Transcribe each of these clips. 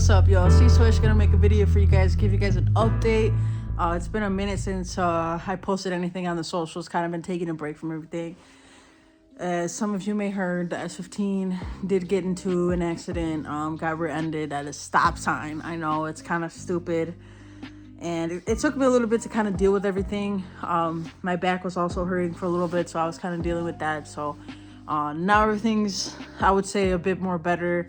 what's up, y'all? S15 gonna make a video for you guys, give you guys an update. It's been a minute since I posted anything on the socials. Kind of been taking a break from everything. As some of you may heard, the S15 did get into an accident, got rear-ended at a stop sign. I know it's kind of stupid, and it took me a little bit to kind of deal with everything. My back was also hurting for a little bit, so I was kind of dealing with that. So now everything's, I would say, a bit more better.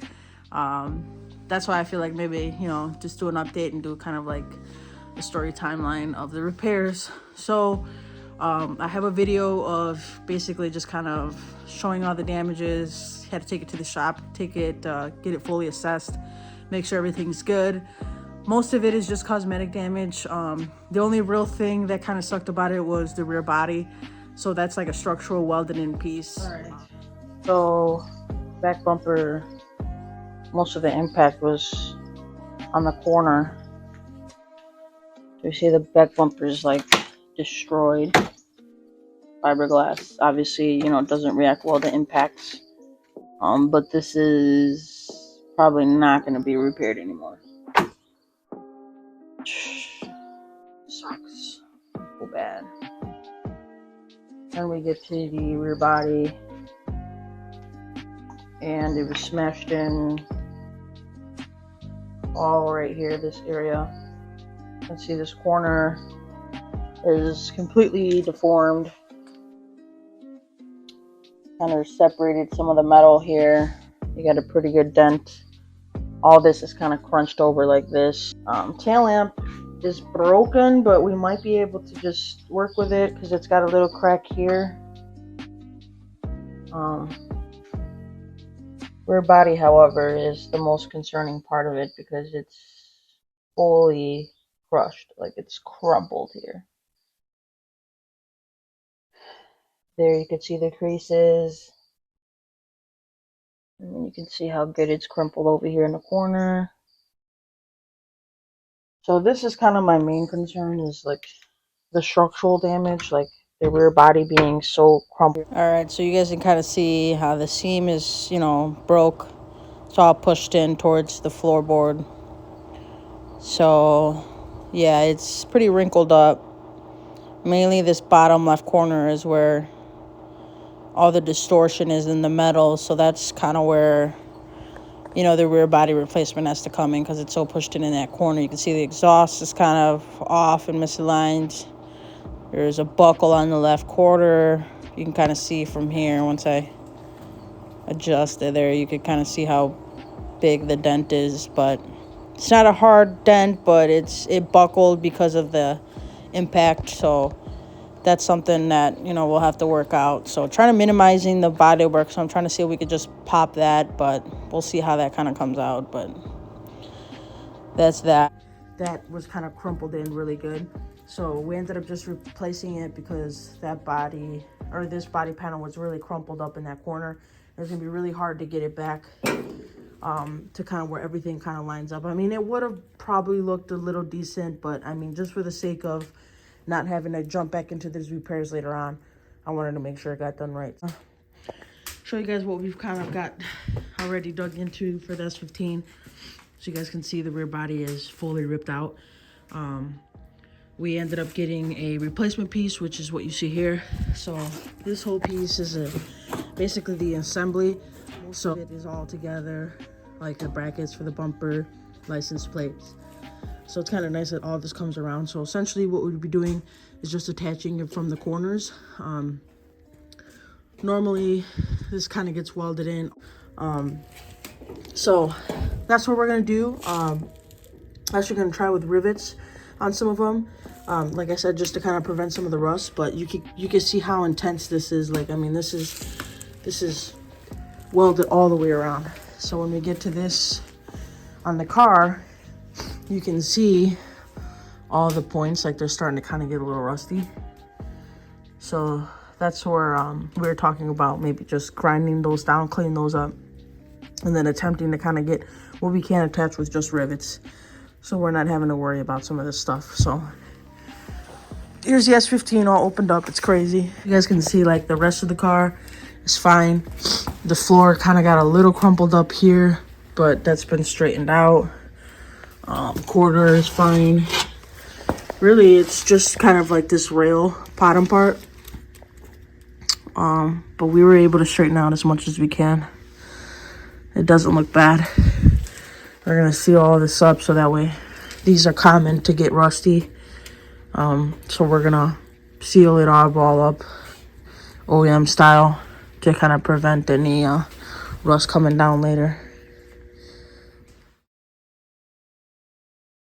That's why I feel like maybe, just do an update and do kind of like a story timeline of the repairs. So I have a video of basically just kind of showing all the damages. Had to take it to the shop, get it fully assessed, make sure everything's good. Most of it is just cosmetic damage. The only real thing that kind of sucked about it was the rear body. So that's like a structural welded in piece. All right. So back bumper, most of the impact was on the corner. So you see the back bumper is like destroyed. Fiberglass, obviously, it doesn't react well to impacts. But this is probably not going to be repaired anymore. Sucks. So bad. Then we get to the rear body, and it was smashed in all right here, this area. You can see this corner is completely deformed. Kind of separated some of the metal here. You got a pretty good dent. All this is kind of crunched over like this. Tail lamp is broken, but we might be able to just work with it because it's got a little crack here. Rear body, however, is the most concerning part of it because it's fully crushed, like it's crumpled here. There you can see the creases, and then you can see how good it's crumpled over here in the corner. So this is kind of my main concern, is like the structural damage, like the rear body being so crumpled. All right, so you guys can kind of see how the seam is, broke. It's all pushed in towards the floorboard. So yeah, it's pretty wrinkled up. Mainly this bottom left corner is where all the distortion is in the metal. So that's kind of where, the rear body replacement has to come in because it's so pushed in that corner. You can see the exhaust is kind of off and misaligned. There's a buckle on the left quarter. You can kind of see from here, once I adjust it there, you can kind of see how big the dent is. But it's not a hard dent, but it buckled because of the impact. So that's something that, we'll have to work out. So trying to minimizing the body work. So I'm trying to see if we could just pop that, but we'll see how that kind of comes out. But that's that. That was kind of crumpled in really good. So we ended up just replacing it because that body, or this body panel, was really crumpled up in that corner. It's gonna be really hard to get it back to kind of where everything kind of lines up. I mean, it would have probably looked a little decent, but I mean, just for the sake of not having to jump back into these repairs later on, I wanted to make sure it got done right. Show you guys what we've kind of got already dug into for the S15. So you guys can see the rear body is fully ripped out. We ended up getting a replacement piece, which is what you see here. So this whole piece is basically the assembly. So it is all together, like the brackets for the bumper, license plates. So it's kind of nice that all this comes around. So essentially what we'd be doing is just attaching it from the corners. Normally this kind of gets welded in. So that's what we're gonna do. Actually gonna try with rivets on some of them. Like I said, just to kind of prevent some of the rust, but you can see how intense this is. Like, I mean, this is welded all the way around. So when we get to this on the car, you can see all the points, like they're starting to kind of get a little rusty. So that's where we were talking about maybe just grinding those down, cleaning those up, and then attempting to kind of get what we can attach with just rivets, so we're not having to worry about some of this stuff. So here's the S15 all opened up. It's crazy. You guys can see like the rest of the car is fine. The floor kind of got a little crumpled up here, but that's been straightened out. Quarter is fine. Really, it's just kind of like this rail bottom part. But we were able to straighten out as much as we can. It doesn't look bad. We're gonna seal all this up so that way, these are common to get rusty. So we're gonna seal it all up OEM style to kind of prevent any rust coming down later.